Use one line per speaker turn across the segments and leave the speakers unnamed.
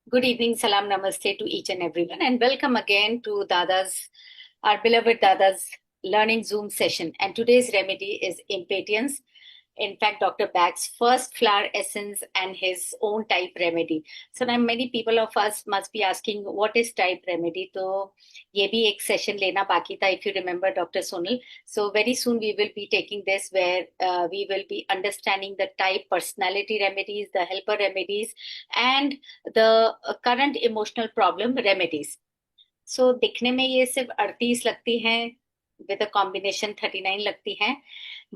Good evening, salam, namaste to each and everyone, and welcome again to our beloved Dada's learning Zoom session. And today's remedy is impatience. In fact, Dr. Bag's first flower essence and his own type remedy. So now many people of us must be asking, what is type remedy? तो ये भी एक session लेना बाकी था, if you remember, Dr. Sonal. So very soon we will be taking this where we will be understanding the type personality remedies, the helper remedies, and the current emotional problem remedies. So दिखने में ये सिर्फ 38 लगती हैं, with a combination 39 लगती हैं,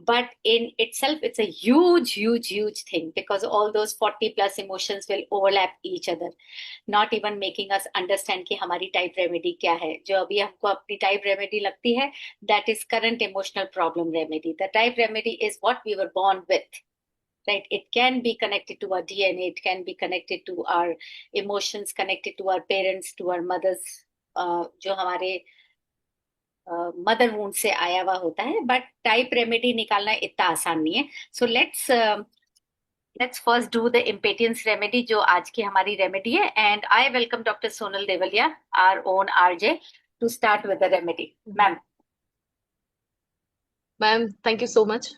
but in itself it's a huge thing, because all those 40 plus emotions will overlap each other, not even making us understand कि हमारी type remedy क्या है. जो अभी हमको अपनी type remedy लगती है, that is current emotional problem remedy. The type remedy is what we were born with. Right, it can be connected to our DNA, it can be connected to our emotions, connected to our parents, to our mothers, जो हमारे mother wound से आया हुआ होता है. But type remedy निकालना इतना आसान नहीं है. So let's first do the impatiens remedy, जो आज की हमारी रेमेडी है. And I welcome doctor Sonal Devalia, our own RJ, to start with the remedy. Ma'am.
Ma'am, thank you so much.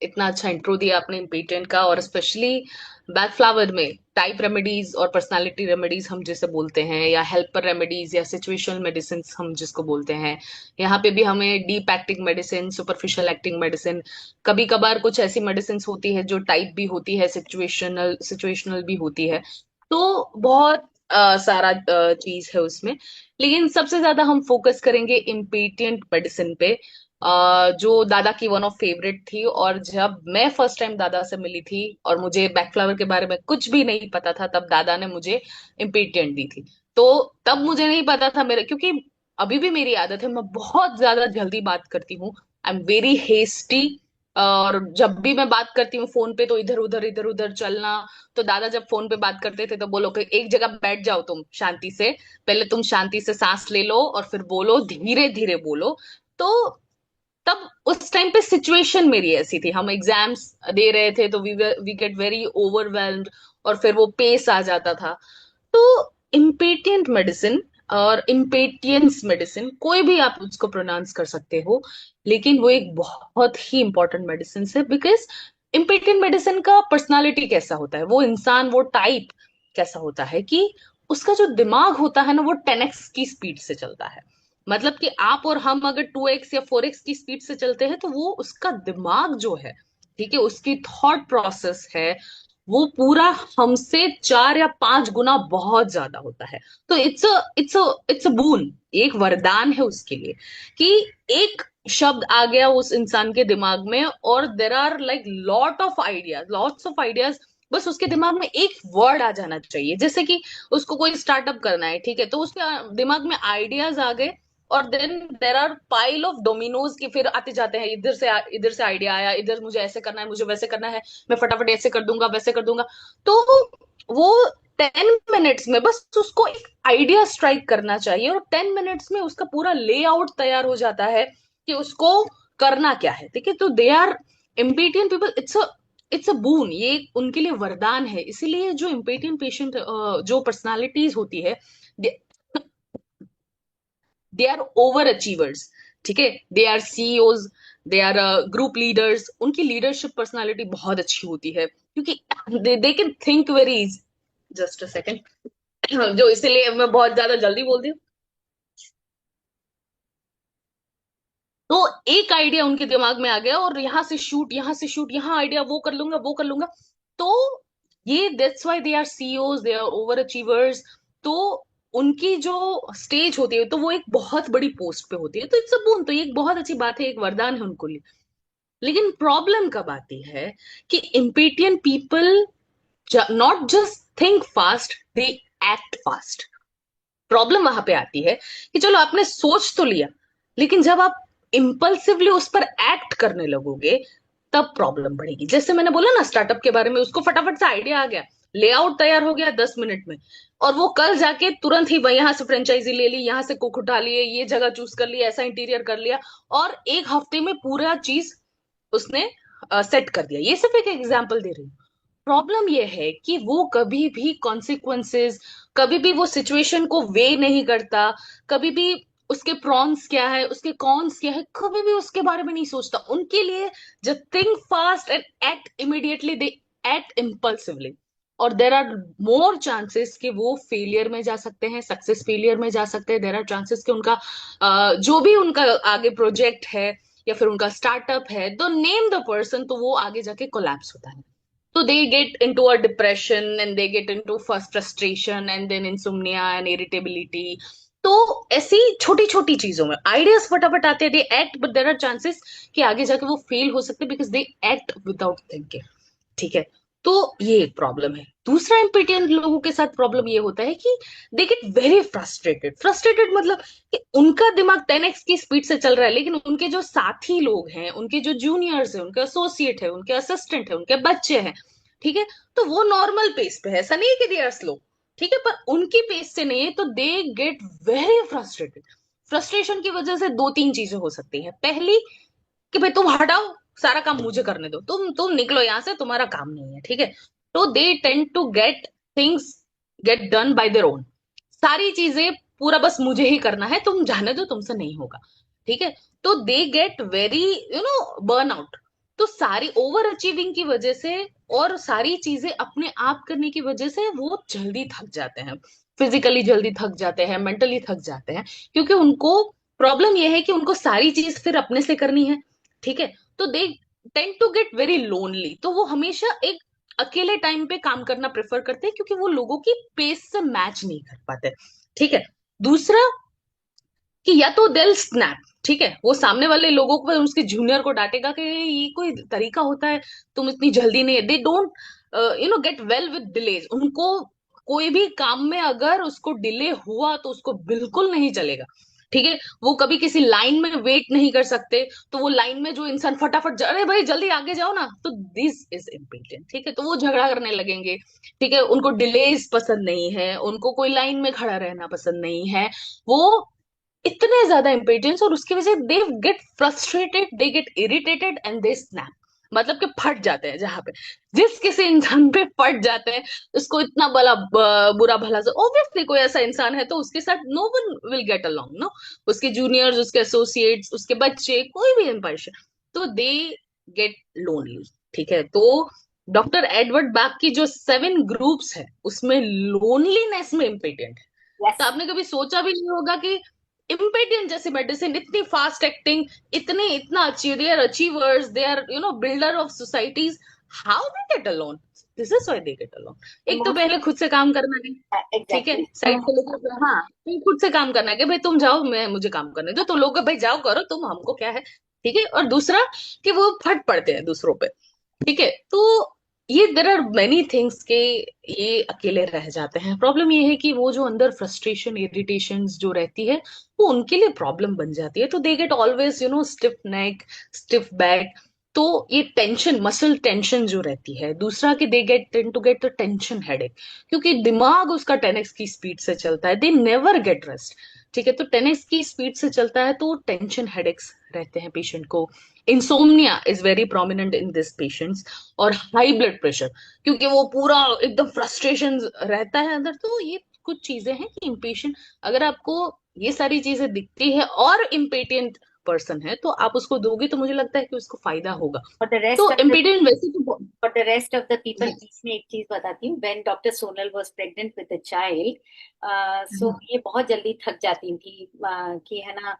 इतना अच्छा इंट्रो दिया आपने इम्पेटेंट का, और स्पेशली बैक फ्लावर में टाइप रेमेडीज और पर्सनालिटी रेमेडीज हम जिसे बोलते हैं, या हेल्पर रेमेडीज या सिचुएशनल मेडिसिन हम जिसको बोलते हैं। यहाँ पे भी हमें deep acting medicine, superficial acting medicine, कभी कभार कुछ ऐसी मेडिसिन होती है जो टाइप भी होती है, सिचुएशनल सिचुएशनल भी होती है। तो बहुत सारा चीज है उसमें। लेकिन सबसे ज्यादा हम फोकस करेंगे इम्पेटिएंट मेडिसिन पे, जो दादा की वन ऑफ फेवरेट थी। और जब मैं फर्स्ट टाइम दादा से मिली थी और मुझे बैकफ्लावर के बारे में कुछ भी नहीं पता था, तब दादा ने मुझे इम्पेटिएंट दी थी। तो तब मुझे नहीं पता था मेरे, क्योंकि अभी भी मेरी आदत है, मैं बहुत ज्यादा जल्दी बात करती हूँ। I am very hasty. और जब भी मैं बात करती हूँ फोन पे, तो इधर उधर चलना। तो दादा जब फोन पे बात करते थे तो बोलो कि एक जगह बैठ जाओ तुम शांति से, पहले तुम शांति से सांस ले लो और फिर बोलो, धीरे धीरे बोलो। तो तब उस टाइम पे सिचुएशन मेरी ऐसी थी, हम एग्जाम्स दे रहे थे, तो वी गेट वेरी ओवरवेल्म्ड, और फिर वो पेस आ जाता था। तो इम्पेटिएंट मेडिसिन और इम्पेटियंस मेडिसिन, कोई भी आप उसको प्रोनाउंस कर सकते हो, लेकिन वो एक बहुत ही इंपॉर्टेंट मेडिसिन है। बिकॉज इम्पेटिएंट मेडिसिन का पर्सनालिटी कैसा होता है, वो इंसान, वो टाइप कैसा होता है कि उसका जो दिमाग होता है ना, वो 10x की स्पीड से चलता है। मतलब कि आप और हम अगर 2x या 4x की स्पीड से चलते हैं, तो वो उसका दिमाग जो है, ठीक है, उसकी थॉट प्रोसेस है, वो पूरा हमसे 4 या 5 गुना बहुत ज्यादा होता है। तो इट्स अ बून, एक वरदान है उसके लिए, कि एक शब्द आ गया उस इंसान के दिमाग में, और there are like lots of ideas. बस उसके दिमाग में एक वर्ड आ जाना चाहिए, जैसे कि उसको कोई स्टार्टअप करना है, ठीक है, तो उसके दिमाग में आइडियाज आ गए, और then there are pile of dominoes की फिर आते जाते हैं। इधर से आइडिया आया, इधर मुझे ऐसे करना है, मुझे वैसे करना है, मैं फटाफट ऐसे कर दूंगा, वैसे कर दूंगा। तो वो 10 मिनट्स में बस उसको एक आइडिया स्ट्राइक करना चाहिए, और 10 मिनट्स में उसका पूरा लेआउट तैयार हो जाता है कि उसको करना क्या है। ठीक है, तो they are impatient people, it's a boon, ये उनके लिए वरदान है। इसीलिए जो इम्पेटिएंट पेशेंट, जो पर्सनालिटीज होती है, दे आर ओवर अचीवर्स। ठीक है, they are CEOs, they are group leaders. उनकी लीडरशिप पर्सनालिटी बहुत अच्छी होती है, क्योंकि they can think very easy. Just a second, जो इसीलिए मैं बहुत ज्यादा जल्दी बोलती हूँ। तो एक आइडिया उनके दिमाग में आ गया, और यहाँ से शूट, यहाँ आइडिया, वो कर लूंगा, वो कर लूंगा। तो ये that's why they are CEOs, they are over achievers. तो उनकी जो स्टेज होती है, तो वो एक बहुत बड़ी पोस्ट पे होती है। तो इट्स अ बून, तो ये एक बहुत अच्छी बात है, एक वरदान है उनको लिए। लेकिन प्रॉब्लम कब आती है कि impatient people not just think fast, they act fast. Problem वहां पे आती है कि चलो आपने सोच तो लिया, लेकिन जब आप इम्पल्सिवली उस पर एक्ट करने लगोगे, तब प्रॉब्लम बढ़ेगी। जैसे मैंने बोला ना स्टार्टअप के बारे में, उसको फटाफट से आइडिया आ गया, लेआउट तैयार हो गया 10 मिनट में, और वो कल जाके तुरंत ही यहाँ से फ्रेंचाइजी ले ली, यहाँ से कुक उठा लिए, ये जगह चूज कर लिया, ऐसा इंटीरियर कर लिया, और एक हफ्ते में पूरा चीज उसने सेट कर दिया। ये सिर्फ एक एग्जाम्पल दे रही हूँ। प्रॉब्लम ये है कि वो कभी भी कॉन्सिक्वेंसेस, कभी भी वो सिचुएशन को वे नहीं करता, कभी भी उसके प्रॉन्स क्या है, उसके कॉन्स क्या है, कभी भी उसके बारे में नहीं सोचता। उनके लिए just think fast and act immediately, they act impulsively, और देर आर मोर चांसेस कि वो फेलियर में जा सकते हैं, सक्सेस फेलियर में जा सकते हैं। देर आर चांसेस कि उनका जो भी उनका आगे प्रोजेक्ट है या फिर उनका स्टार्टअप है, तो नेम द पर्सन, तो वो आगे जाके कोलैप्स होता है। So they get into a depression and they get into first frustration and then insomnia and irritability. तो ऐसी छोटी छोटी चीजों में आइडियाज फटाफट आते हैं, they act, but there are chances कि आगे जाके वो फेल हो सकते हैं because they act without thinking. ठीक है, तो ये एक प्रॉब्लम है। दूसरा इम्पेटियंट लोगों के साथ प्रॉब्लम ये होता है कि they get very frustrated. Frustrated मतलब कि उनका दिमाग 10x की स्पीड से चल रहा है, लेकिन उनके जो साथी लोग हैं, उनके जो जूनियर्स हैं, उनके एसोसिएट है, उनके असिस्टेंट है, उनके बच्चे हैं, ठीक है, तो वो नॉर्मल पेस पे है। ऐसा नहीं है कि दे आर स्लो, ठीक है, पर उनकी पेस से नहीं है, तो they get very frustrated. Frustration की वजह से दो तीन चीजें हो सकती है। पहली कि भाई तुम हटाओ, सारा काम मुझे करने दो, तुम निकलो यहां से, तुम्हारा काम नहीं है, ठीक है। तो they tend to get things get done by their own. सारी चीजें पूरा बस मुझे ही करना है, तुम जाने दो, तुमसे नहीं होगा, ठीक है। तो they get very burn out. तो सारी ओवर अचीविंग की वजह से और सारी चीजें अपने आप करने की वजह से वो जल्दी थक जाते हैं। फिजिकली जल्दी थक जाते हैं, मेंटली थक जाते हैं, क्योंकि उनको प्रॉब्लम यह है कि उनको सारी चीज फिर अपने से करनी है, ठीक है। तो they tend to get very lonely. तो वो हमेशा एक अकेले टाइम पे काम करना प्रेफर करते हैं, क्योंकि वो लोगों की पेस से मैच नहीं कर पाते, ठीक है। दूसरा कि या तो दिल स्नैप, ठीक है, वो सामने वाले लोगों को, उसके जूनियर को डांटेगा कि ये कोई तरीका होता है, तुम इतनी जल्दी नहीं। They don't get well with delays. उनको कोई भी काम में अगर उसको डिले हुआ तो उसको बिल्कुल नहीं चलेगा, ठीक है। वो कभी किसी लाइन में वेट नहीं कर सकते, तो वो लाइन में जो इंसान फटाफट अरे भाई जल्दी आगे जाओ ना, तो दिस इज इम्पेटिएंट, ठीक है। तो वो झगड़ा करने लगेंगे, ठीक है। उनको डिलेज पसंद नहीं है, उनको कोई लाइन में खड़ा रहना पसंद नहीं है। वो इतने ज्यादा इम्पेटियंस, और उसकी वजह they get frustrated, they get irritated and they snap. मतलब कि फट जाते हैं। जहां पे जिस किसी इंसान पे फट जाते हैं, उसको इतना बड़ा बुरा भला से, ऑब्वियसली कोई ऐसा इंसान है तो उसके साथ no one will get along, no, उसके जूनियर्स, उसके एसोसिएट्स, उसके बच्चे, कोई भी एम्पायर, तो दे गेट लोनली, ठीक है। तो डॉक्टर एडवर्ड बैक की जो 7 ग्रुप्स है, उसमें लोनलीनेस में इम्पेटियंट है। तो
Yes.
आपने कभी सोचा भी नहीं होगा कि इम्पेटियंट जैसी मेडिसिन, इतनी फास्ट एक्टिंग, इतने इतना achieve, they are achievers, they are builder of societies, how they get alone? This is why they get alone. एक तो पहले
Emotional.
खुद से काम करना नहीं, ठीक है,
Exactly.
साइड से लेकर, हाँ, तो खुद से काम करना है कि भाई तुम जाओ, मैं मुझे काम करने दो, तो लोग भाई जाओ करो तुम, हमको क्या है, ठीक है। और दूसरा कि वो फट पड़ते हैं दूसरों पे, ठीक है। तो ये देर आर मेनी थिंग्स के ये अकेले रह जाते हैं। प्रॉब्लम ये है कि वो जो अंदर फ्रस्ट्रेशन, इरिटेशन जो रहती है, वो उनके लिए प्रॉब्लम बन जाती है। तो they get always stiff neck, stiff back. तो ये टेंशन, मसल टेंशन जो रहती है। दूसरा कि they get tend to get tension headache, क्योंकि दिमाग उसका 10x की स्पीड से चलता है, दे नेवर गेट रेस्ट, ठीक है। तो 10x की स्पीड से चलता है, तो टेंशन हेडेक्स रहते हैं पेशेंट को। Insomnia is very prominent in this patients. और हाई ब्लड प्रेशर, क्योंकि वो पूरा एकदम फ्रस्ट्रेशन रहता है अंदर। तो ये कुछ चीजें हैं कि इम्पेशेंट, अगर आपको ये सारी चीजें दिखती है और इम्पेटिएंट पर्सन है, तो आप उसको दोगे, तो मुझे लगता है कि उसको फायदा होगा।
For the rest
तो
of the
इम्पेटिएंट वैसे तो
for the rest of the people,
yes.
बीच में एक चीज बताती हूँ। When Dr. Sonal was pregnant with the child, so
हम्म,
ये बहुत जल्दी थक जाती थी, कि है ना,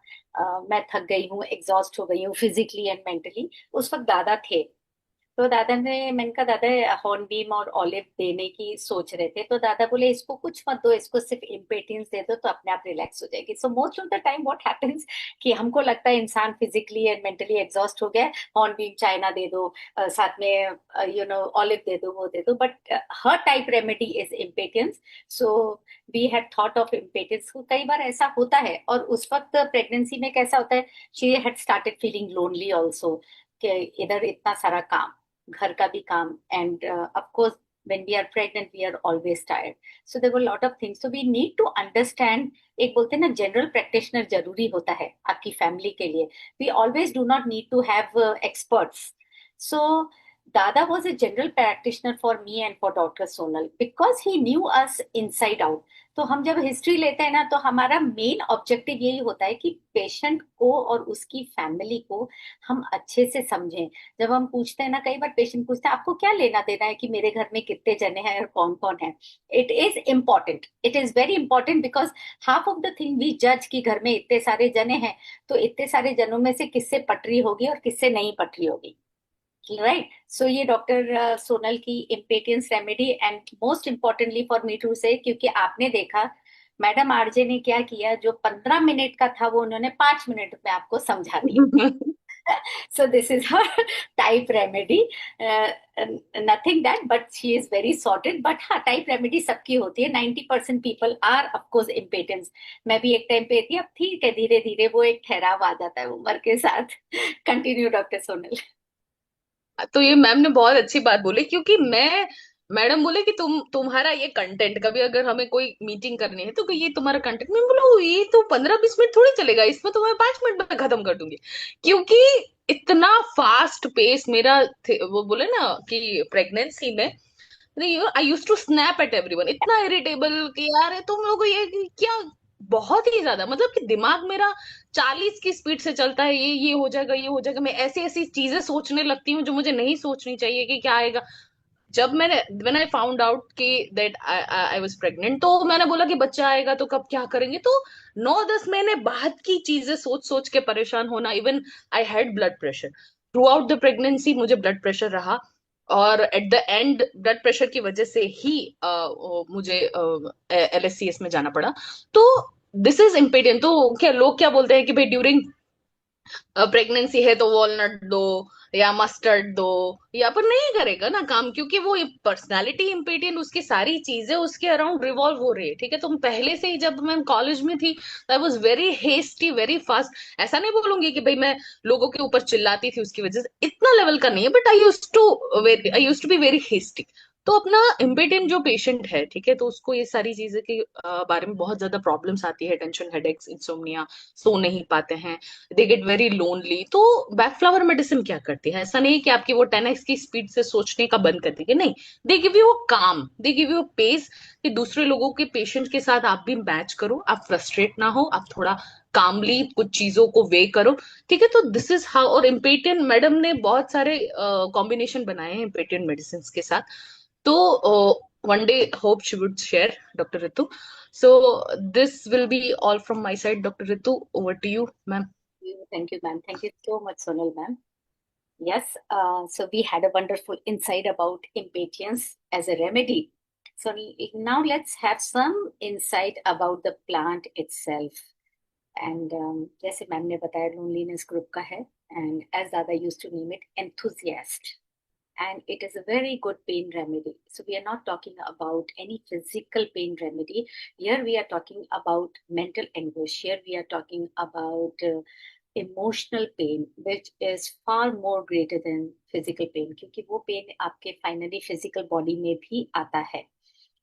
मैं थक गई हूँ, एग्जॉस्ट हो गई हूँ फिजिकली एंड मेंटली। उस वक्त दादा थे, तो दादा ने, मैंने कहा दादा हॉर्नबीम और ऑलिव देने की सोच रहे थे, तो दादा बोले इसको कुछ मत दो, इसको सिर्फ इम्पेटियंस दे दो तो अपने आप रिलैक्स हो जाएगी। So most of the time what happens कि हमको लगता है इंसान फिजिकली एंड मेंटली एग्जॉस्ट हो गया है, हॉर्नबीम चाइना दे दो, साथ में ऑलिव दे दो, वो दे दो, but her type remedy is impatiens. So we had thought of impatiens. कई बार ऐसा होता है, और उस वक्त प्रेगनेंसी में कैसा होता है, she had started feeling lonely also, कि इधर इतना सारा काम, घर का भी काम, and of course when we are pregnant we are always tired, so there were a lot of things, so we need to understand। एक बोलते हैं ना, जनरल प्रैक्टिशनर जरूरी होता है आपकी फैमिली के लिए। we always do not need to have experts, so Dada was a general practitioner for me and for Dr. Sonal because he knew us inside out. तो हम जब हिस्ट्री लेते हैं ना, तो हमारा मेन ऑब्जेक्टिव यही होता है कि पेशेंट को और उसकी फैमिली को हम अच्छे से समझें। जब हम पूछते हैं ना, कई बार पेशेंट पूछते हैं आपको क्या लेना देना है कि मेरे घर में कितने जने हैं और कौन कौन है। It is important, it is very important, because half of the thing we जज कि घर में इतने सारे जने हैं, तो इतने सारे जनों में से किससे पटरी होगी और किससे नहीं पटरी होगी। राइट, सो ये डॉक्टर सोनल की impatiens remedy, and most importantly for me to say, क्योंकि आपने देखा मैडम आरजे ने क्या किया, जो 15 मिनट का था वो उन्होंने 5 मिनट में आपको समझा दिया। So this is her type remedy. Uh, Nothing that, but she is very sorted. But हाँ, type remedy सबकी होती है। 90% people are of course impatient. मैं भी एक टाइम पे थी, अब ठीक है, धीरे धीरे वो एक ठहराव आ जाता है उम्र के साथ। Continue doctor Sonal.
तो ये मैम ने बहुत अच्छी बात बोली, क्योंकि मैं मैडम बोले कि तुम्हारा ये कंटेंट, कभी अगर हमें कोई मीटिंग करनी है तो कि ये तुम्हारा कंटेंट, मैं बोला ये तो 15-20 मिनट थोड़ी चलेगा, इसमें तो मैं 5 मिनट में खत्म कर दूंगी। क्योंकि इतना फास्ट पेस मेरा वो बोले ना कि प्रेगनेंसी में I use to snap at everyone, इतना इरिटेबल कि यार ये तुम लोग ये क्या, बहुत ही ज्यादा, मतलब कि दिमाग मेरा 40 की स्पीड से चलता है, ये हो जाएगा, ये हो जाएगा, मैं ऐसी ऐसी चीजें सोचने लगती हूँ जो मुझे नहीं सोचनी चाहिए कि क्या आएगा। जब मैंने व्हेन आई फाउंड आउट कि दैट आई वाज प्रेग्नेंट, तो मैंने बोला कि बच्चा आएगा तो कब क्या करेंगे, तो 9-10 महीने बाद की चीजें सोच सोच के परेशान होना। Even I had blood pressure through out the pregnancy, मुझे ब्लड प्रेशर रहा, और at the end blood pressure की वजह से ही मुझे LSCS में जाना पड़ा। तो दिस इज इम्पेडियंट। तो क्या लोग क्या बोलते हैं कि भाई ड्यूरिंग प्रेगनेंसी है तो वॉलनट दो या मस्टर्ड दो, या पर नहीं करेगा ना काम, क्योंकि वो पर्सनालिटी इम्पेडियंट, उसकी सारी चीजें उसके अराउंड रिवॉल्व हो रही है। ठीक है, तुम पहले से ही, जब मैं कॉलेज में थी, I was very hasty, very fast. ऐसा नहीं बोलूंगी कि भाई मैं लोगों के ऊपर चिल्लाती थी उसकी वजह से, इतना लेवल का नहीं है, but I use to be very hasty. तो अपना इम्पेटेंट जो पेशेंट है, ठीक है, तो उसको ये सारी चीजें के बारे में बहुत ज्यादा प्रॉब्लम्स आती है, टेंशन, हेडेक्स, इंसोम्निया, सो नहीं पाते हैं, दे गेट वेरी लोनली। तो बैकफ्लावर मेडिसिन क्या करती है, ऐसा नहीं कि आपकी वो 10x की स्पीड से सोचने का बंद कर देगी, नहीं, दे गिव यू काम, दे गिव यू पेस, कि दूसरे लोगों के पेशेंट के साथ आप भी मैच करो, आप फ्रस्ट्रेट ना हो, आप थोड़ा कामली कुछ चीजों को वे करो। ठीक है, तो दिस इज हाउ। और इम्पेटियन मैडम ने बहुत सारे कॉम्बिनेशन बनाए हैं इम्पेटियन मेडिसिन के साथ। तो one day hope she would share, Dr. Ritu. So this will be all from my side. Dr. Ritu, over to you, ma'am.
Thank you, ma'am. Thank you so much, Sonal, ma'am. Yes, so we had a wonderful insight about impatience as a remedy. So now let's have some insight about the plant itself. And जैसे ma'am ने बताया, loneliness group का है, and as Dada used to name it, enthusiast. And it is a very good pain remedy. So we are not talking about any physical pain remedy. Here we are talking about mental anguish. Here we are talking about emotional pain, which is far more greater than physical pain, क्योंकि वो pain आपके finally physical body में भी आता है,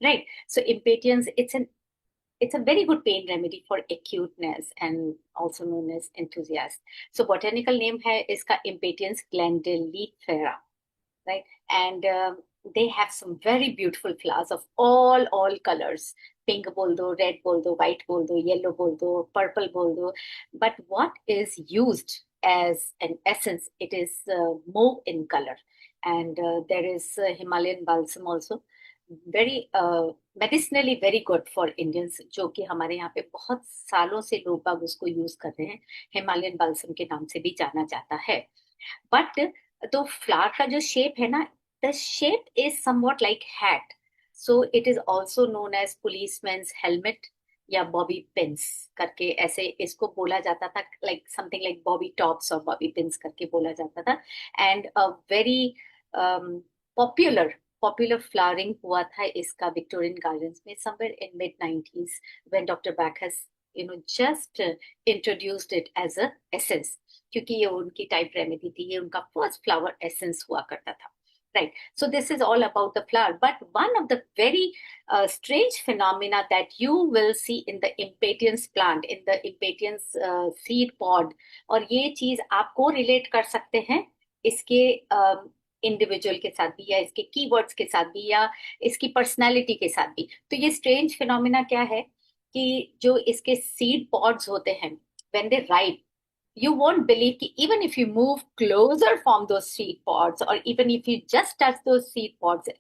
right? So impatience, it's a very good pain remedy for acuteness and also known as enthusiast. So botanical name है इसका impatiens glandulifera, right? And they have some very beautiful flowers of all colors. Pink बोल दो, red बोल दो, white बोल दो, yellow बोल दो, purple बोल दो. But what is used as an essence, it is mauve in color. And there is Himalayan balsam also. Very medicinally very good for Indians, जो कि हमारे यहाँ पे बहुत सालों से लोग बाग उसको यूज कर रहे हैं। हिमालयन बाल्सम के नाम से भी जाना जाता है। बट तो फ्लावर का जो शेप है ना, the shape is somewhat like hat, so it is also known as policeman's helmet या बॉबी पिंस करके ऐसे इसको बोला जाता था, like something like bobby tops और बॉबी पिंस करके बोला जाता था। And a very popular popular flowering हुआ था इसका विक्टोरियन गार्डन्स में somewhere in mid-90s when doctor Bach has just introduced it as a essence, क्योंकि ये उनकी टाइप रेमेडी थी, ये उनका फर्स्ट फ्लावर एसेंस हुआ करता था, right? So this is all about the flower, but one of the very strange phenomena that you will see in the impatiens plant, in the impatiens seed pod, और ये चीज आपको relate कर सकते हैं इसके इंडिविजुअल के साथ भी, या इसके कीवर्ड्स के साथ भी, या इसकी पर्सनालिटी के साथ भी। तो ये स्ट्रेंज फिनोमिना क्या है कि जो इसके सीड पॉड्स होते हैं, when they ripe, you won't believe कि even if you move closer from those seed pods, or even if you just touch those seed pods,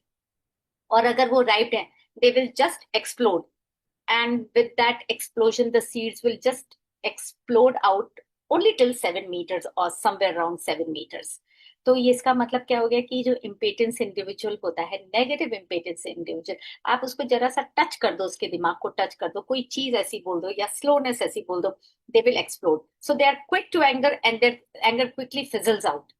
और अगर वो ripe हैं, they will just explode, and with that explosion the seeds will just explode out only till 7 meters or somewhere around 7 meters. तो ये इसका मतलब क्या हो गया कि जो इम्पेटेंस इंडिविजुअल होता है, नेगेटिव इम्पेटेंस इंडिविजुअल, आप उसको जरा सा टच कर दो, उसके दिमाग को टच कर दो, कोई चीज ऐसी बोल दो या स्लोनेस ऐसी बोल दो, they will explode. So they are quick to anger, and their anger quickly fizzles out.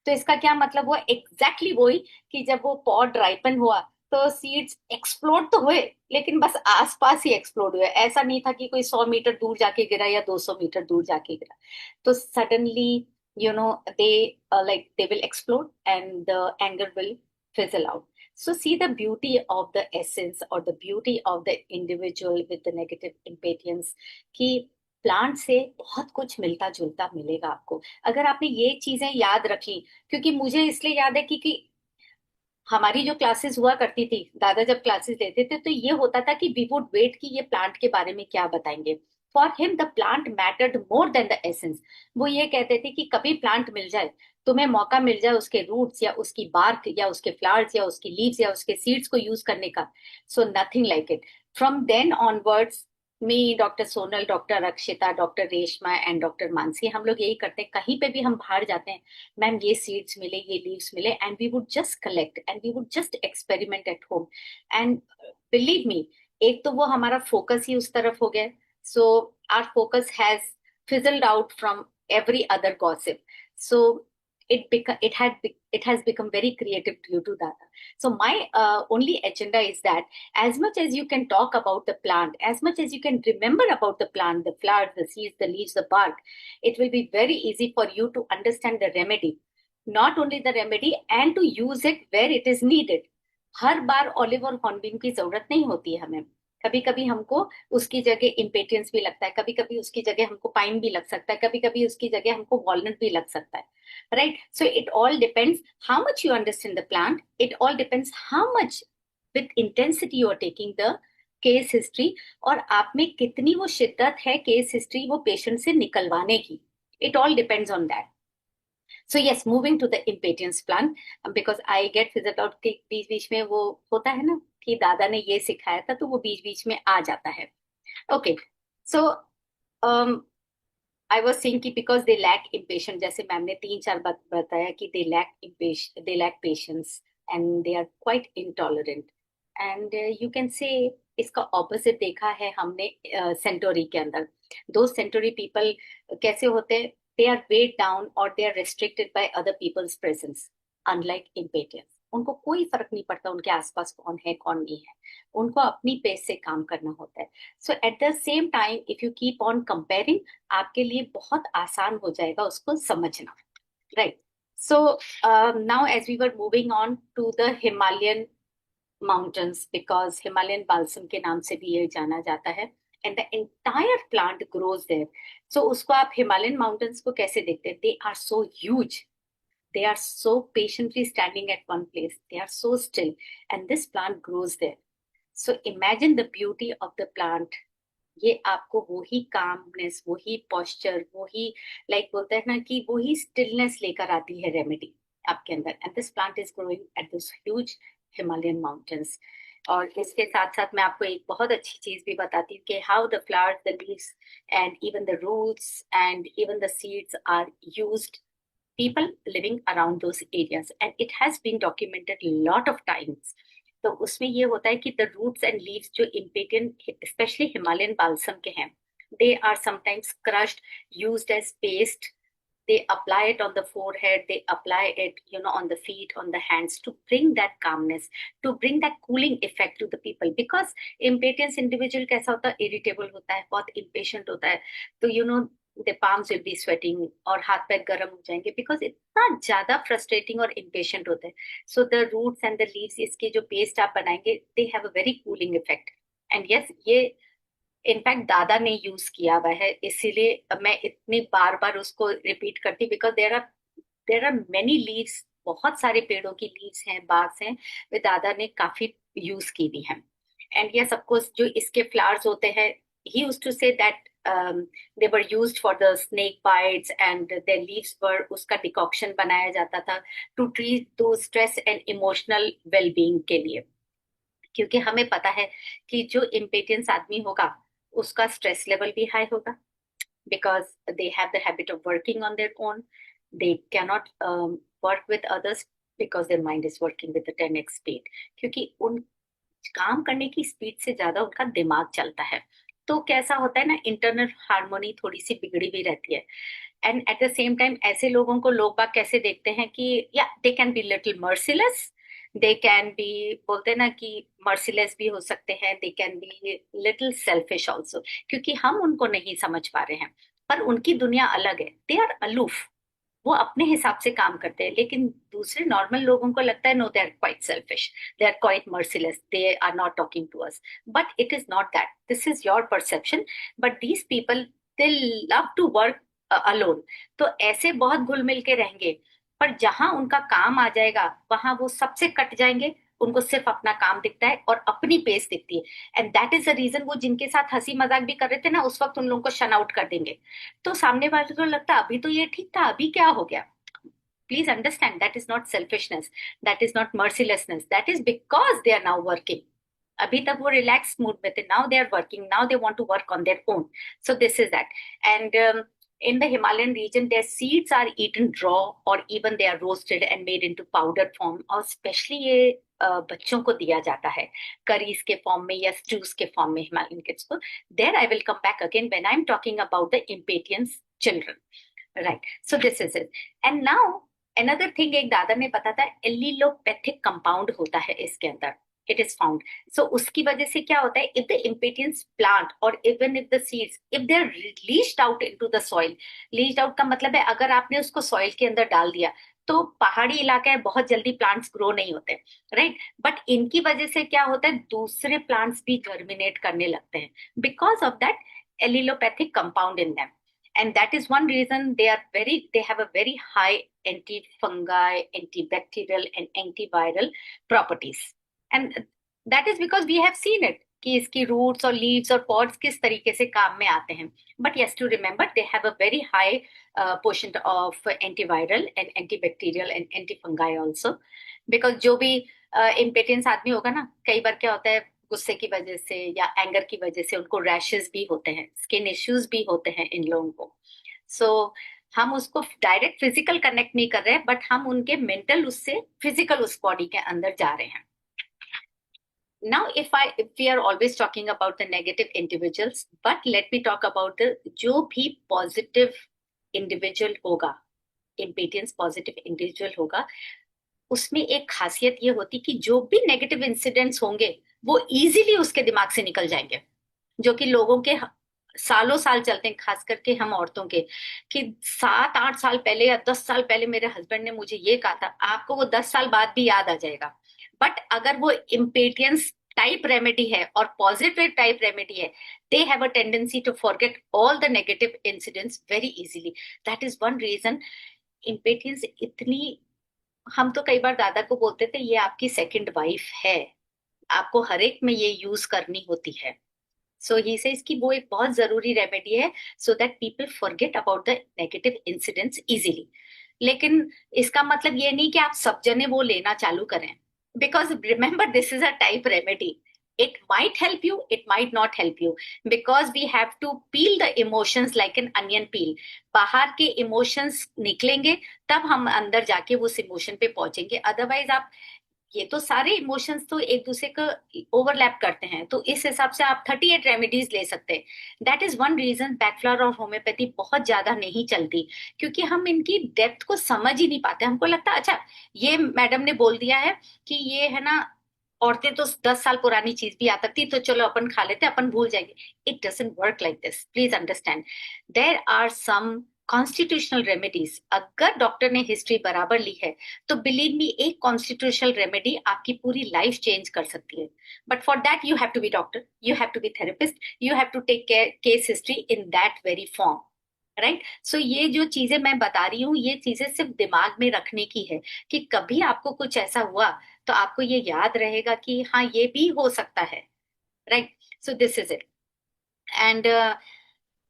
तो इसका क्या मतलब हुआ? एग्जैक्टली वही कि जब वो पॉड राइपन हुआ तो सीड्स एक्सप्लोड तो हुए, लेकिन बस आसपास ही एक्सप्लोड हुए. ऐसा नहीं था कि कोई 100 मीटर दूर जाके गिरा या 200 मीटर दूर जाके गिरा. तो suddenly they like they will explode, and the anger will fizzle out. So see the beauty of the essence, or the beauty of the individual with the negative impatience, कि plant से बहुत कुछ मिलता जुलता मिलेगा आपको अगर आपने ये चीजें याद रखी. क्योंकि मुझे इसलिए याद है कि हमारी जो क्लासेस हुआ करती थी, दादा जब क्लासेस लेते थे, तो ये होता था कि वी वुड वेट कि ये प्लांट के बारे में क्या बताएंगे. For him the plant mattered more than the essence. वो ये कहते थे कि कभी प्लांट मिल जाए, तुम्हें मौका मिल जाए उसके रूट्स या उसकी बार्क या उसके फ्लावर्स या उसकी लीव्स या उसके सीड्स को यूज करने का, so nothing like it. From then onwards, me, doctor Sonal, doctor Akshita, doctor Reshma and doctor Mansi, हम लोग यही करते हैं. कहीं पे भी हम बाहर जाते हैं, मैम ये सीड्स मिले, ये लीव्स मिले, and we would just collect and we would just experiment at home. And believe me, एक तो वो हमारा फोकस ही उस तरफ हो गया. So our focus has fizzled out from every other gossip. So it has become very creative due to that. So my only agenda is that as much as you can talk about the plant, as much as you can remember about the plant, the flowers, the seeds, the leaves, the bark, it will be very easy for you to understand the remedy. Not only the remedy, and to use it where it is needed. Her bar olive और हॉर्नबीन की जरूरत नहीं होती है हमें. कभी कभी हमको उसकी जगह इम्पेटियंस भी लगता है, कभी कभी उसकी जगह हमको पाइन भी लग सकता है, कभी कभी उसकी जगह हमको वॉलनट भी लग सकता है. Right? So it all depends how much you understand the plant. It all depends how much with intensity you are taking the case history, और आप में कितनी वो शिद्दत है केस हिस्ट्री वो पेशेंट से निकलवाने की. It all depends on that. So yes, moving to the impatience plan, because I get fizzled out कि बीच बीच में वो होता है ना कि दादा ने ये सिखाया था, तो वो बीच बीच में आ जाता है. Okay, so um, I was saying कि because they lack impatience, जैसे मैम ने 3-4 बात बताया कि they lack patience and they are quite intolerant. And you can say इसका opposite देखा है हमने सेंटोरी के अंदर. दो सेंटोरी पीपल कैसे होते हैं? They are weighed down or they are restricted by other people's presence, unlike impatience. उनको कोई फर्क नहीं पड़ता उनके आसपास कौन है कौन नहीं है, उनको अपनी पेस से काम करना होता है. So at the same time if you keep on comparing, आपके लिए बहुत आसान हो जाएगा उसको समझना. Right? So now as we were moving on to the Himalayan mountains, because Himalayan balsam के नाम से भी ये जाना जाता है, and the entire plant grows there. So उसको आप हिमालयन माउंटेन्स को कैसे देखते हैं? They are so huge. They are so patiently standing at one place. They are so still, and this plant grows there. So imagine the beauty of the plant. ये आपको वही calmness, वही posture, वही like बोलते हैं ना कि वही स्टिलनेस लेकर आती है रेमेडी आपके अंदर. And this plant is growing at this huge Himalayan mountains. और इसके साथ साथ मैं आपको एक बहुत अच्छी चीज भी बताती हूँ कि how the flowers, the leaves and even the roots and even the seeds are used, people living around those areas, and it has been documented lot of times. तो उसमें ये होता है कि the roots and leaves जो impatient, especially Himalayan balsam के हैं, they are sometimes crushed, used as paste. They apply it on the forehead, they apply it on the feet, on the hands, to bring that calmness, to bring that cooling effect to the people. Because impatience individual कैसा होता है? irritable होता है, बहुत impatient होता है. तो the palms will be sweating और हाथ पैर गर्म हो जाएंगे, because इतना ज्यादा frustrating और impatient होते हैं. So the roots and the leaves, इसके जो paste आप बनाएंगे, they have a very cooling effect. And yes, ये इनफैक्ट दादा ने यूज किया हुआ है, इसीलिए मैं इतनी बार बार उसको रिपीट करती, because there are many leaves बहुत सारे पेड़ों की लीव्स हैं, बाग्स हैं, वे दादा ने काफी यूज की भी हैं। एंड ये सबको जो इसके फ्लावर्स होते हैं, he used to say that they were used for the snake bites and their leaves were उसका डिकॉक्शन बनाया जाता था टू ट्रीट दो स्ट्रेस एंड इमोशनल वेलबींग के लिए। क्योंकि हमें पता है कि जो इम्पेटियंस आदमी होगा उसका स्ट्रेस लेवल भी हाई होगा, because they have the habit of working on their own. They cannot work with others because their mind is working with the 10x speed. क्योंकि उन काम करने की स्पीड से ज्यादा उनका दिमाग चलता है। तो कैसा होता है ना, इंटरनल हार्मोनी थोड़ी सी बिगड़ी भी रहती है। And eight the same time ऐसे लोगों को लोग बाग कैसे देखते हैं कि या they can be little merciless, they can be, बोलते हैं ना कि मर्सीलेस भी हो सकते हैं, they can be little selfish also, क्योंकि हम उनको नहीं समझ पा रहे हैं। पर उनकी दुनिया अलग है, दे आर अलूफ, वो अपने हिसाब से काम करते हैं। लेकिन दूसरे नॉर्मल लोगों को लगता है no, they are quite selfish, they are quite merciless, they are not talking to us. But it is not that, this is your perception. But these people they love to work alone. तो ऐसे बहुत घुल मिल के रहेंगे, पर जहां उनका काम आ जाएगा वहां वो सबसे कट जाएंगे। उनको सिर्फ अपना काम दिखता है और अपनी पेस दिखती है। And that is the reason वो जिनके साथ हंसी मजाक भी कर रहे थे ना, उस वक्त उन लोगों को शन आउट कर देंगे। तो सामने वाले को लगता है अभी तो ये ठीक था, अभी क्या हो गया। Please understand, that is not selfishness, that is not mercilessness, that is because they are now working. अभी तक वो रिलैक्स मूड में थे, now they are working, now they want to work on their own. So this is that. And in the Himalayan region, their seeds are eaten raw or even they are roasted and made into powder form, और specially ये बच्चों को दिया जाता है curries के form में या स्टूज के फॉर्म में, हिमालयन किड्स को। There I will come back again when I am talking about the impatiens children, right. So this is it. And now another thing, एक दादा ने बताया था एलिलोपैथिक कंपाउंड होता है इसके अंदर, इट इज फाउंड। सो उसकी वजह से क्या होता है, इफ द इम्पेटियंस प्लांट और even if the seeds if they are leached out into the soil, leached out का मतलब है अगर आपने उसको सॉइल के अंदर डाल दिया, तो पहाड़ी इलाका है, बहुत जल्दी प्लांट्स ग्रो नहीं होते, राइट। बट इनकी वजह से क्या होता है, दूसरे प्लांट्स भी जर्मिनेट करने लगते हैं because of that allelopathic compound in them. And that is one reason they have a very high anti-fungi, antibacterial and antiviral properties. And that is because we have seen it कि इसकी roots और leaves और pods किस तरीके से काम में आते हैं। But yes, to remember they have a very high portion of antiviral and antibacterial and antifungi also. Because जो भी इम्पेटियंस आदमी होगा ना, कई बार क्या होता है, गुस्से की वजह से या एंगर की वजह से उनको रैशेस भी होते हैं, स्किन इश्यूज भी होते हैं इन लोगों को। सो हम उसको डायरेक्ट फिजिकल कनेक्ट नहीं कर रहे हैं, बट हम उनके मेंटल उससे फिजिकल उस बॉडी के अंदर जा रहे हैं। Now if we are always talking about the negative individuals, but let me talk about the जो भी positive individual होगा, impatience positive individual होगा, उसमें एक खासियत ये होती कि जो भी नेगेटिव इंसिडेंट्स होंगे वो इजीली उसके दिमाग से निकल जाएंगे, जो कि लोगों के सालों साल चलते हैं, खास करके हम औरतों के, कि 7-8 साल पहले या 10 साल पहले मेरे हस्बैंड ने मुझे ये कहा था, आपको वो 10 साल बाद भी याद आ जाएगा। बट अगर वो इम्पेटियंस टाइप रेमेडी है और पॉजिटिव टाइप रेमेडी है, they have a tendency to forget all the negative incidents very easily. That is one reason impatiens इतनी, हम तो कई बार दादा को बोलते थे ये आपकी सेकंड वाइफ है, आपको हर एक में ये यूज करनी होती है। सो ही सेज कि वो एक बहुत जरूरी रेमेडी है so that people forget about the negative incidents easily. लेकिन इसका मतलब ये नहीं कि आप सब जने वो लेना चालू करें, because remember this is a type remedy. It might help you, it might not help you, because we have to peel the emotions like an onion peel. बाहर के इमोशंस निकलेंगे तब हम अंदर जाके उस इमोशन पे पहुंचेंगे। अदरवाइज आप, ये तो सारे इमोशंस तो एक दूसरे को ओवरलैप करते हैं, तो इस हिसाब से आप 38 रेमेडीज ले सकते हैं। दैट इज वन रीजन बैकफ्लावर और होम्योपैथी बहुत ज्यादा नहीं चलती, क्योंकि हम इनकी डेप्थ को समझ ही नहीं पाते। हमको लगता है अच्छा ये मैडम ने बोल दिया है कि ये है ना, औरतें तो 10 साल पुरानी चीज भी आ सकती, तो चलो अपन खा लेते, अपन भूल जाएंगे। It doesn't work like this, please understand. There are some constitutional remedies. अगर डॉक्टर ने हिस्ट्री बराबर ली है तो बिलीव मी, एक कॉन्स्टिट्यूशनल रेमेडी आपकी पूरी लाइफ चेंज कर सकती है। But for that you have to be doctor, you have to be therapist, you have to take care case history in that very form, right. So ये जो चीजें मैं बता रही हूँ, ये चीजें सिर्फ दिमाग में रखने की है कि कभी आपको कुछ ऐसा हुआ तो आपको ये याद रहेगा कि हाँ ये भी हो सकता है, right. So this is it. And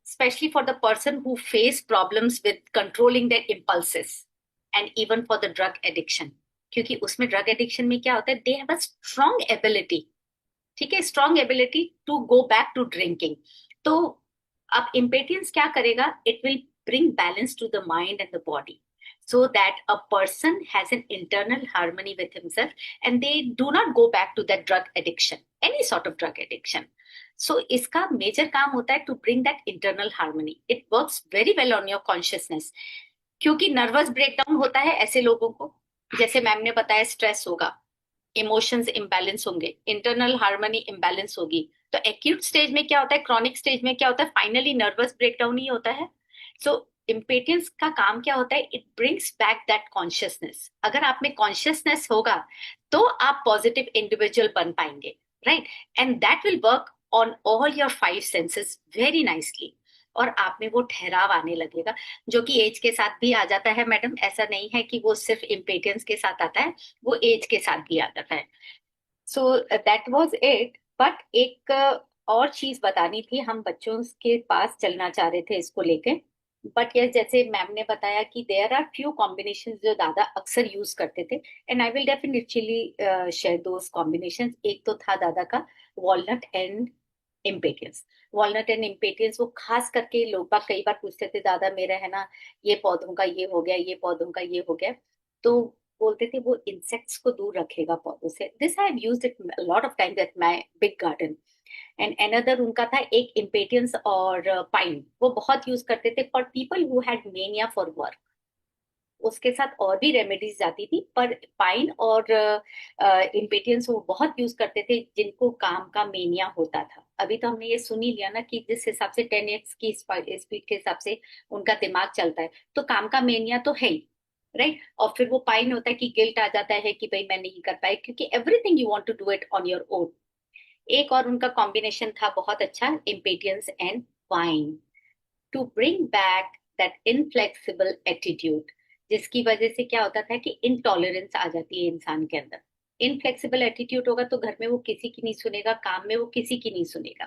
especially for the person who face problems with controlling their impulses and even for the drug addiction, क्योंकि उसमें ड्रग एडिक्शन में क्या होता है, they have a strong ability, ठीक है, strong ability to go back to drinking. तो अब इम्पेटियंस क्या करेगा, it will bring balance to the mind and the body so that a person has an internal harmony with himself and they do not go back to that drug addiction, any sort of drug addiction. So इसका major काम होता है to bring that internal harmony. It works very well on your consciousness, क्योंकि nervous breakdown होता है ऐसे लोगों को, जैसे मैम ने बताया, स्ट्रेस होगा, इमोशंस इम्बैलेंस होंगे, इंटरनल हार्मनी इम्बैलेंस होगी। तो एक्यूट स्टेज में क्या होता है, क्रॉनिक स्टेज में क्या होता है, फाइनली नर्वस ब्रेकडाउन ही होता है। सो इम्पेटियंस का काम क्या होता है, it brings back that consciousness. अगर आप में कॉन्शियसनेस होगा तो आप पॉजिटिव इंडिविजुअल बन पाएंगे, right. And that will work on all your 5 senses very nicely, और आप में वो ठहराव आने लगेगा, जो कि एज के साथ भी आ जाता है मैडम। ऐसा नहीं है कि वो सिर्फ इम्पेटियंस के साथ आता है, वो एज के साथ भी आ जाता है। So that was it. But एक और चीज बतानी थी, हम बच्चों के पास चलना चाह रहे थे इसको लेके। बट ये जैसे मैम ने बताया कि देयर आर फ्यू कॉम्बिनेशन जो दादा अक्सर यूज करते थे, and I will definitely share those combination. एक तो था दादा का वॉलनट एंड इम्पेटियंस। वॉलनट एंड इम्पेटियंस वो खास करके लोग बाग कई बार पूछते थे, दादा मेरा है ना ये पौधों का ये हो गया, ये पौधों का ये हो गया, तो बोलते थे वो इंसेक्ट्स को दूर रखेगा पौधों से। This I have used it lot of times at my big garden. And another उनका था एक इम्पेटियंस और पाइन, वो बहुत यूज करते थे for people who had mania for work. उसके साथ और भी रेमेडीज जाती थी, पर पाइन और इम्पेटियंस वो बहुत यूज करते थे जिनको काम का मेनिया होता था। अभी तो हमने ये सुन ही लिया ना कि जिस हिसाब से 10x की स्पीड के हिसाब से उनका दिमाग चलता है, तो काम का मेनिया तो है ही, राइट। और फिर वो पाइन होता है कि गिल्ट आ जाता है कि भाई मैं नहीं कर पाई, क्योंकि everything you want to do it on your own. एक और उनका कॉम्बिनेशन था बहुत अच्छा, impatiens and vine, to bring back that inflexible attitude, जिसकी वजह से क्या होता था कि इनटॉलरेंस आ जाती है इंसान के अंदर। इनफ्लेक्सिबल एटीट्यूड होगा तो घर में वो किसी की नहीं सुनेगा, काम में वो किसी की नहीं सुनेगा,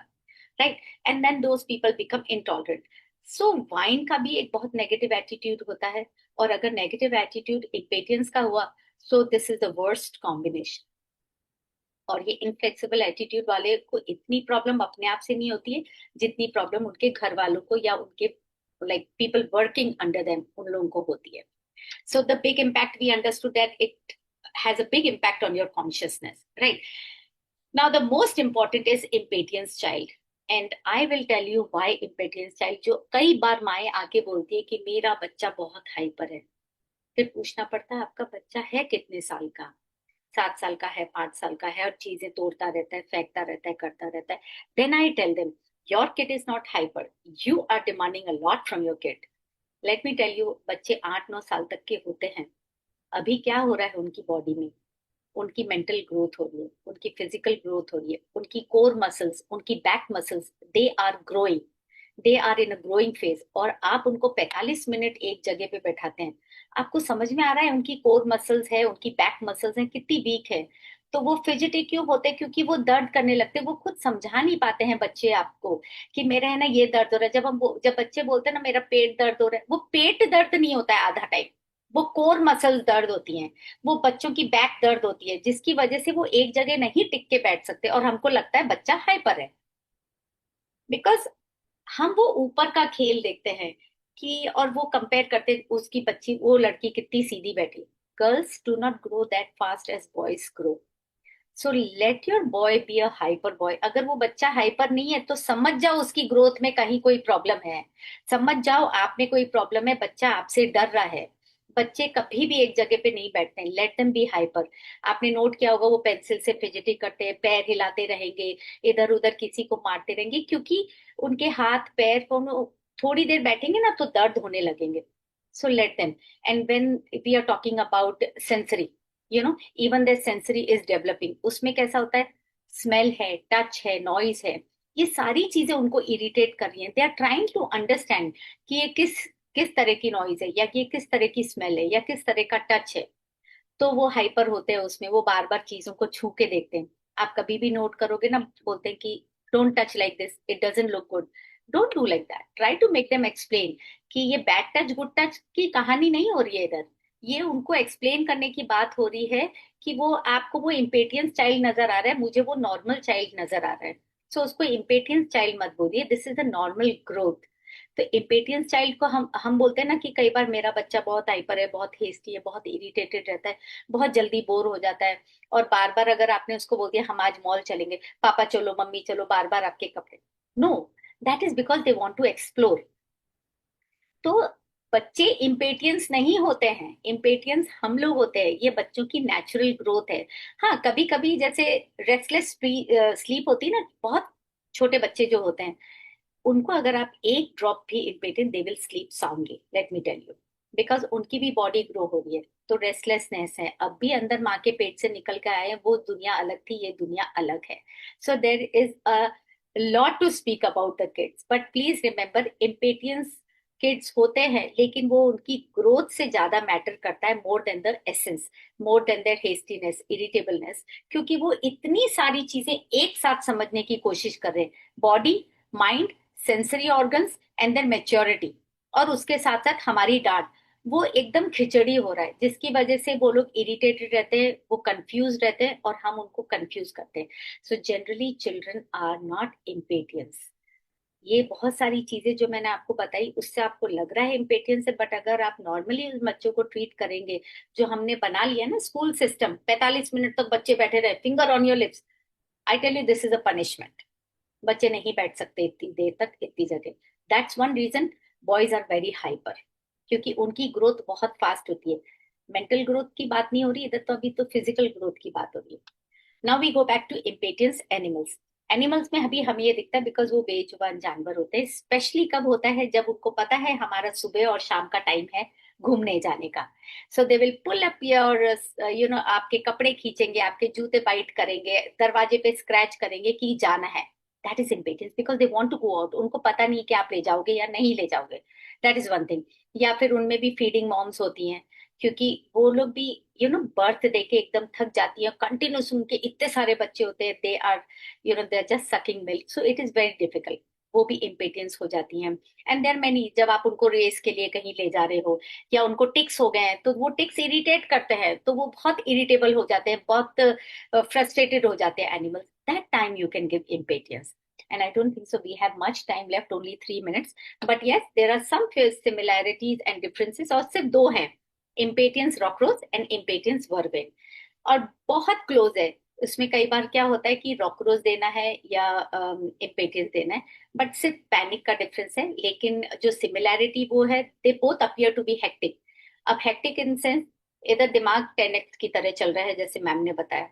right. And then those people become intolerant. So vine का भी एक बहुत नेगेटिव एटीट्यूड होता है, और अगर नेगेटिव एटीट्यूड इम्पेटियंस का हुआ, सो this is the worst combination. और ये इनफ्लेक्सिबल एटीट्यूड वाले को इतनी प्रॉब्लम अपने आप से नहीं होती है जितनी प्रॉब्लम उनके घर वालों को या उनके like people working under them उन लोगों को होती है। So the big impact we understood that it has a big impact on your consciousness, right? Now the most important is impatience child, and I will tell you why impatience child, जो कई बार माएं आके बोलती है कि मेरा बच्चा बहुत hyper है। फिर पूछना पड़ता है आपका बच्चा है कितने साल का, 7 साल का है, 5 साल का है, और चीजें तोड़ता रहता है, फेंकता रहता है, करता रहता है। Then I tell them your kid is not hyper, you are demanding a lot from your kid. Let me tell you, बच्चे 8-9 साल तक के होते हैं, अभी क्या हो रहा है उनकी बॉडी में, उनकी मेंटल ग्रोथ हो रही है, उनकी फिजिकल ग्रोथ हो रही है, उनकी कोर मसल्स, उनकी back muscles, they are growing, they are in a growing phase. और आप उनको 45 मिनट एक जगह पे बैठाते हैं, आपको समझ में आ रहा है उनकी कोर मसल्स है, उनकी बैक मसल्स हैं कितनी वीक है। तो वो फिजिटी क्यों होते हैं, क्योंकि वो दर्द करने लगते हैं। वो खुद समझा नहीं पाते हैं बच्चे आपको कि मेरा है ना ये दर्द हो रहा है। जब बच्चे बोलते हैं ना मेरा पेट दर्द हो रहा है, वो पेट दर्द नहीं होता है आधा टाइम, वो कोर मसल्स दर्द होती हैं, वो बच्चों की बैक दर्द होती है, जिसकी वजह से वो एक जगह नहीं टिक के बैठ सकते, और हमको लगता है बच्चा हाइपर है। बिकॉज हम वो ऊपर का खेल देखते हैं कि, और वो कंपेयर करते उसकी बच्ची, वो लड़की कितनी सीधी बैठी। Girls do not grow that fast as boys grow. So let your boy be a hyper boy. अगर वो बच्चा हाइपर नहीं है तो समझ जाओ उसकी ग्रोथ में कहीं कोई प्रॉब्लम है, समझ जाओ आप में कोई प्रॉब्लम है, बच्चा आपसे डर रहा है। बच्चे कभी भी एक जगह पे नहीं बैठते हैं, लेट देम बी हाइपर। आपने नोट किया होगा वो पेंसिल से फिजिटिंग करते हैं, पैर हिलाते रहेंगे, इधर उधर किसी को मारते रहेंगे, क्योंकि उनके हाथ पैर को थोड़ी देर बैठेंगे ना तो दर्द होने लगेंगे। So let them. And when we are talking about sensory, even the sensory is developing. उसमें कैसा होता है, स्मेल है, टच है, नॉइज है, ये सारी चीजें उनको इरिटेट कर रही हैं। They are trying to understand कि ये किस किस तरह की नॉइज है, या कि ये किस तरह की स्मेल है, या किस तरह का टच है। तो वो हाइपर होते हैं उसमें, वो बार बार चीजों को छू के देखते हैं। आप कभी भी नोट करोगे ना, बोलते हैं कि don't touch like this, it doesn't look good. Don't do like that, try to make them explain कि ये बैड टच गुड टच की कहानी नहीं हो रही है इधर। ये उनको एक्सप्लेन करने की बात हो रही है कि वो आपको वो इम्पेटियंस चाइल्ड नजर आ रहा है, मुझे वो नॉर्मल चाइल्ड नजर आ रहा है। सो उसको इम्पेटियंस चाइल्ड मत बोलिए, this is the normal growth. तो इम्पेटियंस चाइल्ड को हम बोलते हैं ना कि कई बार मेरा बच्चा बहुत हाइपर है, बहुत हेस्टी है, बहुत इरिटेटेड रहता है, बहुत जल्दी बोर हो जाता है। और बार बार अगर आपने उसको बोल दिया हम आज मॉल चलेंगे, पापा चलो, मम्मी चलो, बार बार आपके कपड़े, no, that is because they want to explore. तो बच्चे इम्पेटियंस नहीं होते हैं, इम्पेटियंस हम लोग होते हैं, ये बच्चों की नेचुरल ग्रोथ है। हाँ, कभी कभी जैसे रेस्टलेस स्लीप होती है ना, बहुत छोटे बच्चे जो होते हैं, उनको अगर आप एक ड्रॉप भी impatiens, they will sleep soundly, let me tell you. Because उनकी भी बॉडी ग्रो हो रही है, तो रेस्टलेसनेस है, अब भी अंदर माँ के पेट से निकल के आए हैं, वो दुनिया अलग थी, ये दुनिया अलग है। So there is a lot to speak about the kids, but please remember impatiens kids होते हैं, लेकिन वो उनकी ग्रोथ से ज्यादा मैटर करता है, more than their essence, more than their hastiness, irritableness. क्योंकि वो इतनी सारी चीजें एक साथ समझने की कोशिश कर रहे हैं, body, mind, sensory organs and then maturity, और उसके साथ साथ हमारी डांट, वो एकदम खिचड़ी हो रहा है, जिसकी वजह से वो लोग इरिटेटेड रहते हैं, वो कंफ्यूज रहते हैं, और हम उनको कंफ्यूज करते हैं। So generally children are not impatiens. ये बहुत सारी चीजें जो मैंने आपको बताई, उससे आपको लग रहा है इम्पेटियंस है, बट अगर आप नॉर्मली उस बच्चों को ट्रीट करेंगे, जो हमने बना लिया ना स्कूल सिस्टम, 45 मिनट तक बच्चे बैठे रहे, finger on your lips, I tell you this is a punishment. बच्चे नहीं बैठ सकते इतनी देर तक इतनी जगह। That's one reason boys are very hyper, क्योंकि उनकी ग्रोथ बहुत फास्ट होती है। मेंटल ग्रोथ की बात नहीं हो रही इधर, तो अभी तो फिजिकल ग्रोथ की बात हो रही है। Now we go back to impatiens animals. Animals में अभी हमें ये दिखता है बिकॉज वो बेजुबान जानवर होते हैं, स्पेशली कब होता है, जब उनको पता है हमारा सुबह और शाम का टाइम है घूमने जाने का। So they will pull up your, you know, आपके कपड़े खींचेंगे, आपके जूते बाइट करेंगे, दरवाजे पे स्क्रैच करेंगे कि जाना है। That is impatiens, because they want to go out, उनको पता नहीं कि आप ले जाओगे या नहीं ले जाओगे। That is one thing. या फिर उनमें भी फीडिंग मॉम्स होती हैं, क्योंकि वो लोग भी, यू नो, बर्थ देके एकदम थक जाती है, कंटिन्यूस उनके इतने सारे बच्चे होते हैं, they are, you know, they are just sucking milk, so it is very difficult. वो भी इम्पेटियंस हो जाती हैं। एंड देयर मैनी, जब आप उनको रेस के लिए कहीं ले जा रहे हो, या उनको टिक्स हो गए हैं, तो वो टिक्स इरिटेट करते हैं, तो वो बहुत इरिटेबल हो जाते हैं, बहुत फ्रस्ट्रेटेड हो जाते हैं animals. That time you can give impatience. And I don't think so we have much time left, only 3 minutes. But yes, there are some similarities and differences, और सिर्फ दो हैं, इम्पेटियंस रॉकरोज एंड इम्पेटियंस वर्बेन। और बहुत क्लोज है। उसमें कई बार क्या होता है कि रॉकरोज देना है या इम्पेटियंस देना है, बट सिर्फ पैनिक का डिफरेंस है, लेकिन जो सिमिलैरिटी वो है, they both appear to be hectic. अब हेक्टिक इन सेंस, इधर दिमाग 10x की तरह चल रहा है, जैसे मैम ने बताया,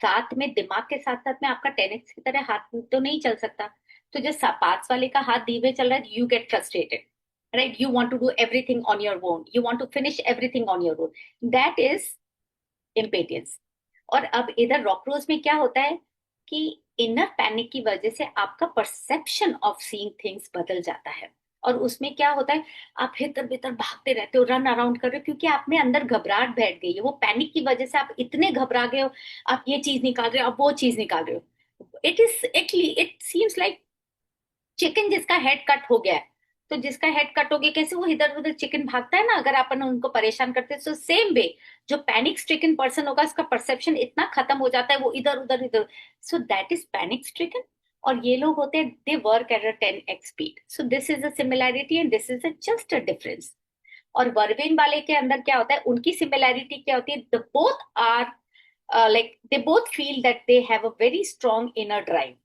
साथ में दिमाग के साथ साथ में आपका 10x की तरह हाथ तो नहीं चल सकता। तो जो पास वाले का हाथ धीरे चल रहा है, you get frustrated, right, you want to do everything on your own, you want to finish everything on your own, that is impatiens. और अब इधर रॉकरोज में क्या होता है कि इनर पैनिक की वजह से आपका परसेप्शन ऑफ सीइंग थिंग्स बदल जाता है। और उसमें क्या होता है, आप इधर भीतर भागते रहते हो, रन अराउंड कर रहे हो, क्योंकि आप में अंदर घबराहट बैठ गई है, वो पैनिक की वजह से आप इतने घबरा गए हो, आप ये चीज निकाल रहे हो, आप वो चीज निकाल रहे हो। इट सीम्स लाइक चिकन जिसका हेड कट हो गया है। तो जिसका हेड कट हो गया, कैसे वो इधर उधर चिकन भागता है ना, अगर अपन उनको परेशान करते हैं, तो सेम वे जो पैनिक स्ट्रिकन पर्सन होगा, उसका परसेप्शन इतना खत्म हो जाता है, वो इधर उधर इधर। So that is panic stricken. और ये लोग होते हैं, they work at a 10x speed. So this is a similarity and this is a just a difference. और वर्बेन वाले के अंदर क्या होता है, उनकी सिमिलैरिटी क्या होती है, the both are like they both feel that they have a very strong inner drive.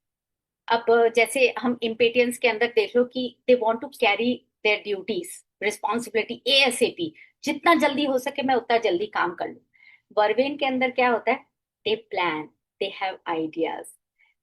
अब जैसे हम इम्पेटियंस के अंदर देख लो कि they want to carry their duties, responsibility ASAP, जितना जल्दी हो सके मैं उतना जल्दी काम कर लूं। वर्वेन के अंदर क्या होता है, दे प्लान, दे हैव आइडियाज,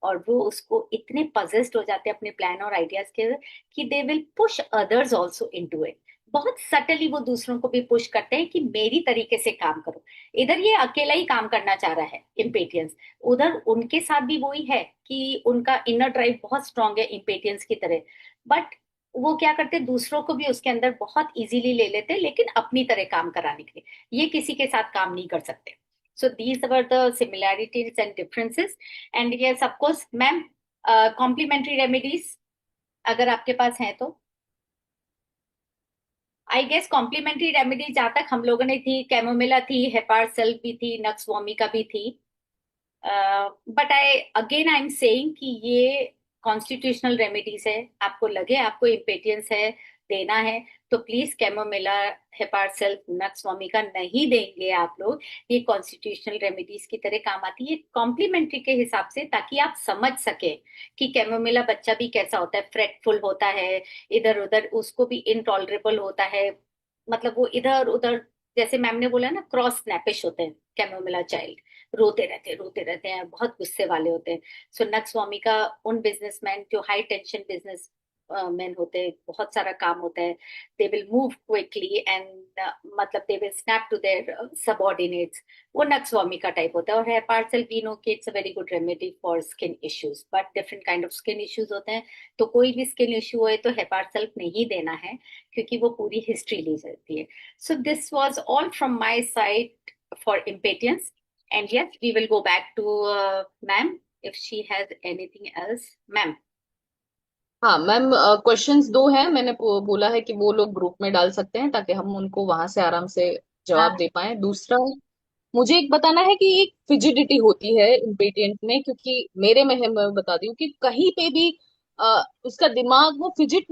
और वो उसको इतने पजेस्ड हो जाते हैं अपने प्लान और आइडियाज के, कि they will push others also into it. बहुत सटली वो दूसरों को भी पुश करते हैं कि मेरी तरीके से काम करो। इधर ये अकेला ही काम करना चाह रहा है इम्पेटियंस, उधर उनके साथ भी वही है कि उनका इनर ड्राइव बहुत स्ट्रांग है इम्पेटियंस की तरह। बट वो क्या करते हैं, दूसरों को भी उसके अंदर बहुत इजीली ले लेते हैं, लेकिन अपनी तरह काम कराने के लिए ये किसी के साथ काम नहीं कर सकते। So these are the similarities and differences. And yes of course ma'am, complementary remedies अगर आपके पास हैं तो। आई गेस कॉम्प्लीमेंट्री रेमेडी जहां तक हम लोगों ने थी, कैमोमिला थी, हेपार सेल्फ भी थी, नक्स वोमिका भी थी। बट आई एम सेइंग कि ये कॉन्स्टिट्यूशनल रेमेडीज है। आपको लगे आपको इम्पेटियंस है, देना है, तो please chamomilla, hepar sulph, nux vomica नहीं देंगे आप लोग। ये कॉन्स्टिट्यूशनल रेमेडीज की तरह काम आती है कॉम्प्लीमेंट्री के हिसाब से, ताकि आप समझ सके कि कैमोमिला बच्चा भी कैसा होता है, फ्रेटफुल होता है, इधर उधर उसको भी इनटॉलरेबल होता है, मतलब वो इधर उधर, जैसे मैम ने बोला ना, क्रॉस स्नैपिश होते हैं कैमोमिला चाइल्ड, रोते रहते हैं, बहुत गुस्से वाले होते हैं। सो नक्स स्वामी का उन बिजनेसमैन जो हाई टेंशन बिजनेस मैन होते हैं, बहुत सारा काम होता है, they will move quickly and मतलब they will snap to their subordinates, वो नक्सवामी का टाइप होता है। और हेयर पार्सल वी नो कि it's a very good remedy for skin issues, but different kind of skin issues होते हैं। तो कोई भी स्किन इश्यू है तो हेयर पार्सल नहीं देना है, क्योंकि वो पूरी हिस्ट्री ली जाती है। So this was all from my side for impatience. And yes, we will go back to ma'am if she has anything else. Ma'am.
हाँ मैम, क्वेश्चंस दो हैं, मैंने बोला है कि वो लोग ग्रुप में डाल सकते हैं ताकि हम उनको वहां से आराम से जवाब
हाँ
दे पाए। दूसरा, मुझे एक बताना है कि एक फिजिडिटी होती है इम्पेटिएंट में, क्योंकि मेरे में है, मैं बता दी हूँ कि कहीं पे भी उसका दिमाग वो फिजिट